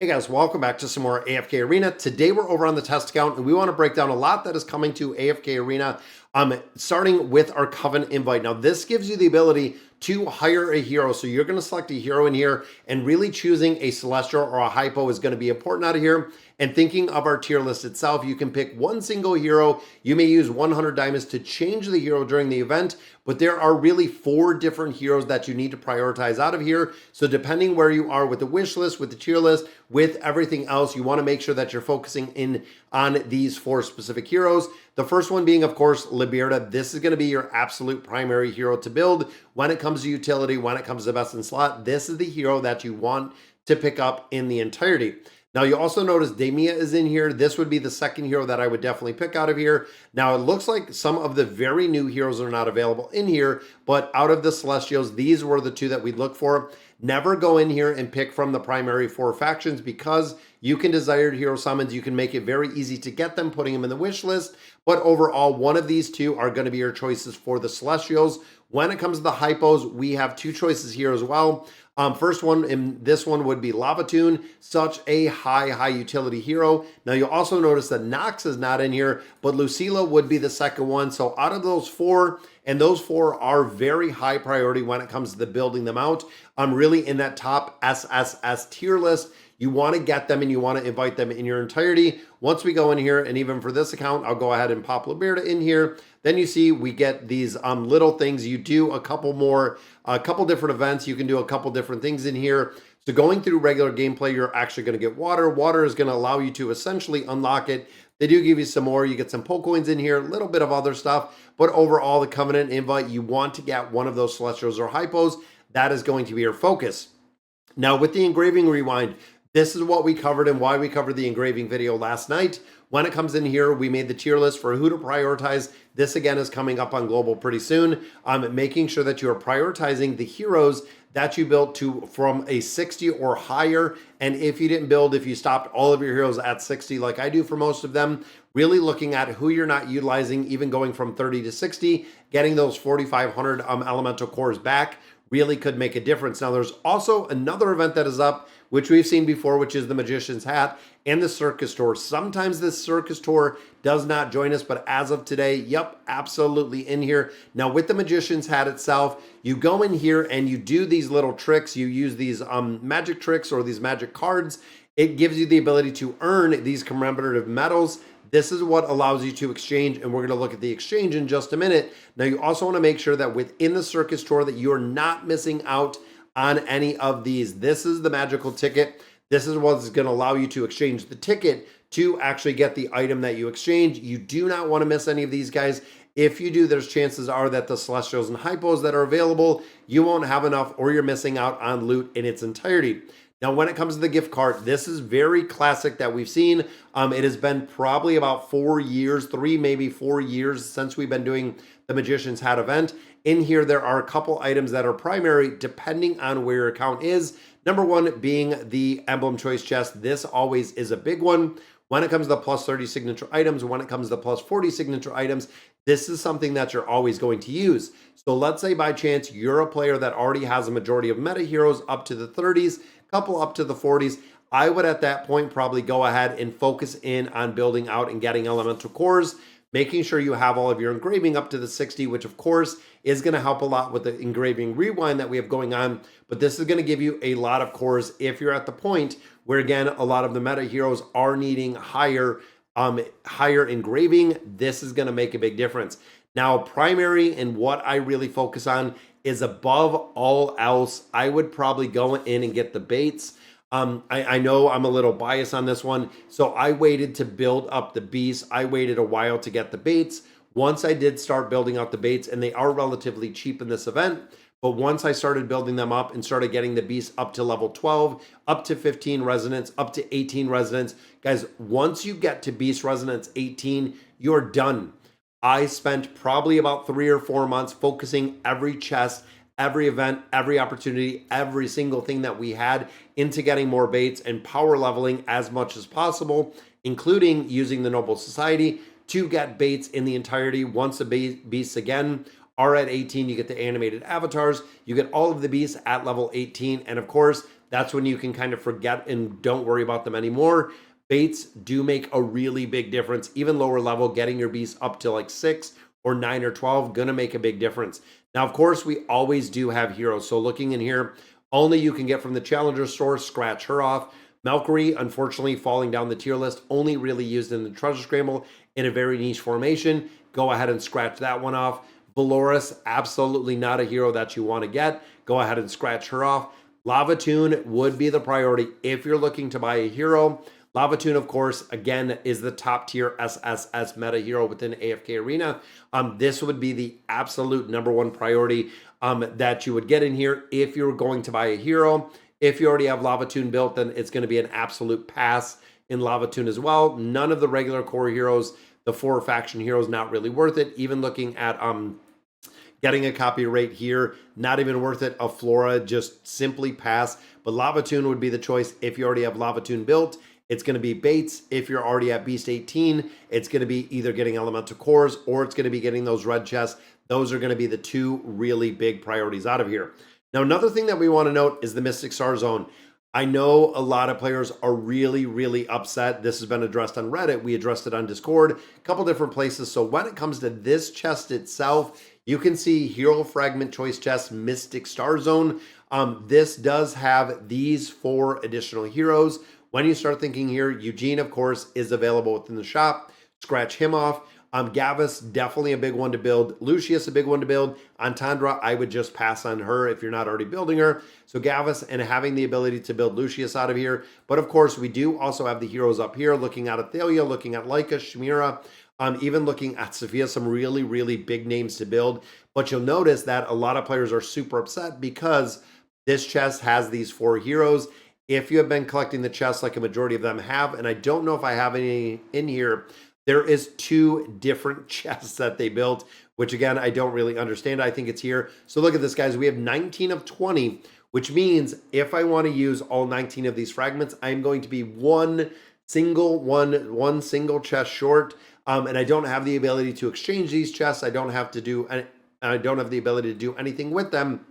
Hey guys, welcome back to some more AFK Arena. Today we're over on the test account and we want to break down a lot that is coming to AFK Arena, starting with our Coven invite. Now this gives you the ability to hire a hero. So you're going to select a hero in here, and really choosing a Celestial or a Hypo is going to be important out of here. And thinking of our tier list itself, you can pick one single hero. You may use 100 diamonds to change the hero during the event, but there are really 4 different heroes that you need to prioritize out of here. So depending where you are with the wish list, with the tier list, with everything else, you want to make sure that you're focusing in on these 4 specific heroes. The first one being, of course, Liberta. This is going to be your absolute primary hero to build when it comes to utility, when it comes to best in slot. This is the hero that you want to pick up in the entirety. Now, you also notice Demia is in here. This would be the second hero that I would definitely pick out of here. Now, it looks like some of the very new heroes are not available in here, but out of the Celestials, these were the 2 that we'd look for. Never go in here and pick from the primary 4 factions, because you can desire hero summons. You can make it very easy to get them, putting them in the wish list. But overall, one of these 2 are going to be your choices for the Celestials. When it comes to the Hypos, we have 2 choices here as well. First one, and this one would be Lavatoon, such a high utility hero. Now you'll also notice that Nox is not in here, but Lucilla would be the second one. So out of those 4, and those 4 are very high priority when it comes to the building them out. I'm really in that top SSS tier list. You want to get them and you want to invite them in your entirety. Once we go in here, and even for this account, I'll go ahead and pop Liberta in here. Then you see we get these little things. You do a couple different events. You can do a couple different things in here. So going through regular gameplay, you're actually going to get water. Water is going to allow you to essentially unlock it. They do give you some more. You get some poke coins in here, a little bit of other stuff. But overall, the Covenant invite, you want to get one of those Celestials or Hypos. That is going to be your focus. Now with the engraving rewind, this is what we covered and why we covered the engraving video last night. When it comes in here, we made the tier list for who to prioritize. This again is coming up on Global pretty soon. Making sure that you are prioritizing the heroes that you built to from a 60 or higher. And if you didn't build, if you stopped all of your heroes at 60 like I do for most of them, really looking at who you're not utilizing, even going from 30 to 60, getting those 4,500 elemental cores back really could make a difference. Now there's also another event that is up, which we've seen before, which is the Magician's Hat and the Circus Tour. Sometimes this Circus Tour does not join us, but as of today, yep, absolutely in here. Now with the Magician's Hat itself, you go in here and you do these little tricks. You use these magic tricks or these magic cards. It gives you the ability to earn these commemorative medals. This is what allows you to exchange, and we're going to look at the exchange in just a minute. Now, you also want to make sure that within the Circus Tour that you're not missing out on any of these. This is the magical ticket. This is what's going to allow you to exchange the ticket to actually get the item that you exchange. You do not want to miss any of these guys. If you do, there's chances are that the Celestials and Hypos that are available, you won't have enough, or you're missing out on loot in its entirety. Now, when it comes to the gift card, this is very classic that we've seen. It has been probably about 4 years, 3, maybe 4 years since we've been doing the Magician's Hat event. In here, there are a couple items that are primary depending on where your account is. Number 1 being the Emblem Choice Chest. This always is a big one. When it comes to the plus 30 signature items, when it comes to the plus 40 signature items, this is something that you're always going to use. So let's say by chance you're a player that already has a majority of meta heroes up to the 30s, couple up to the 40s. I would at that point probably go ahead and focus in on building out and getting elemental cores, making sure you have all of your engraving up to the 60, which of course is going to help a lot with the engraving rewind that we have going on. But this is going to give you a lot of cores if you're at the point where, again, a lot of the meta heroes are needing higher engraving. This is going to make a big difference. Now, primary and what I really focus on is, above all else, I would probably go in and get the baits. I know I'm a little biased on this one, so I waited to build up the beasts. I waited a while to get the baits. Once I did start building out the baits, and they are relatively cheap in this event, but once I started building them up and started getting the beasts up to level 12, up to 15 resonance, up to 18 resonance, guys, once you get to beast resonance 18, you're done. I spent probably about 3 or 4 months focusing every chest, every event, every opportunity, every single thing that we had into getting more baits and power leveling as much as possible, including using the Noble Society to get baits in the entirety. Once the beasts again are at 18. You get the animated avatars. You get all of the beasts at level 18. And of course, that's when you can kind of forget and don't worry about them anymore. Baits do make a really big difference. Even lower level, getting your beasts up to like 6 or 9 or 12, gonna make a big difference. Now, of course, we always do have heroes. So looking in here, only you can get from the Challenger store, scratch her off. Valkyrie, unfortunately, falling down the tier list, only really used in the Treasure Scramble in a very niche formation. Go ahead and scratch that one off. Valoris, absolutely not a hero that you want to get. Go ahead and scratch her off. Lavatoon would be the priority if you're looking to buy a hero. Lavatoon, of course, again, is the top tier SSS meta hero within AFK Arena. This would be the absolute #1 priority that you would get in here if you're going to buy a hero. If you already have Lavatoon built, then it's going to be an absolute pass in Lavatoon as well. None of the regular core heroes, the 4 faction heroes, not really worth it. Even looking at getting a copy right here, not even worth it. A Flora, just simply pass. But Lavatoon would be the choice if you already have Lavatoon built. It's going to be Baits. If you're already at Beast 18, it's going to be either getting Elemental Cores or it's going to be getting those red chests. Those are going to be the 2 really big priorities out of here. Now, another thing that we want to note is the Mystic Star Zone. I know a lot of players are really, really upset. This has been addressed on Reddit. We addressed it on Discord, a couple different places. So when it comes to this chest itself, you can see Hero Fragment Choice Chest, Mystic Star Zone. This does have these 4 additional heroes. When you start thinking here, Eugene, of course, is available within the shop. Scratch him off. Gavis, definitely a big one to build. Lucius, a big one to build. Antandra, I would just pass on her if you're not already building her. So Gavis and having the ability to build Lucius out of here. But of course, we do also have the heroes up here, looking at Athalia, looking at Lyca, Shamira, even looking at Sophia, some really, really big names to build. But you'll notice that a lot of players are super upset because this chest has these 4 heroes. If you have been collecting the chests like a majority of them have, and I don't know if I have any in here, there is 2 different chests that they built, which again, I don't really understand. I think it's here. So look at this, guys. We have 19 of 20, which means if I want to use all 19 of these fragments, I'm going to be one single chest short. And I don't have the ability to exchange these chests. I don't have the ability to do anything with them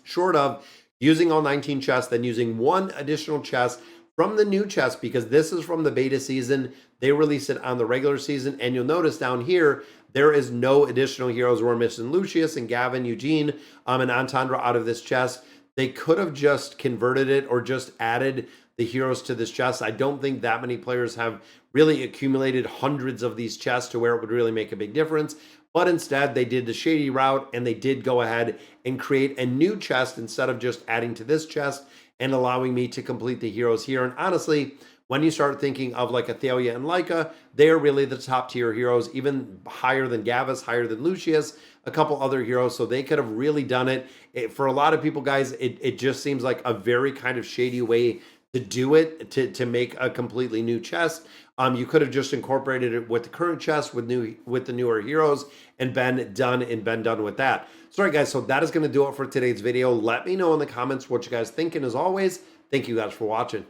short of using all 19 chests, then using 1 additional chest from the new chest, because this is from the beta season. They released it on the regular season, and you'll notice down here, there is no additional heroes. We're missing Lucius and Gavin, Eugene, and Antandra out of this chest. They could have just converted it or just added the heroes to this chest. I don't think that many players have really accumulated hundreds of these chests to where it would really make a big difference. But instead, they did the shady route, and they did go ahead and create a new chest instead of just adding to this chest and allowing me to complete the heroes here. And honestly, when you start thinking of like Athalia and Lyca, they are really the top tier heroes, even higher than Gavis, higher than Lucius, a couple other heroes. So they could have really done it. For a lot of people, guys, it just seems like a very kind of shady way to do it, to make a completely new chest. You could have just incorporated it with the current chest with the newer heroes and been done with that. So, all right, guys, so that is going to do it for today's video. Let me know in the comments what you guys think, and as always, thank you guys for watching.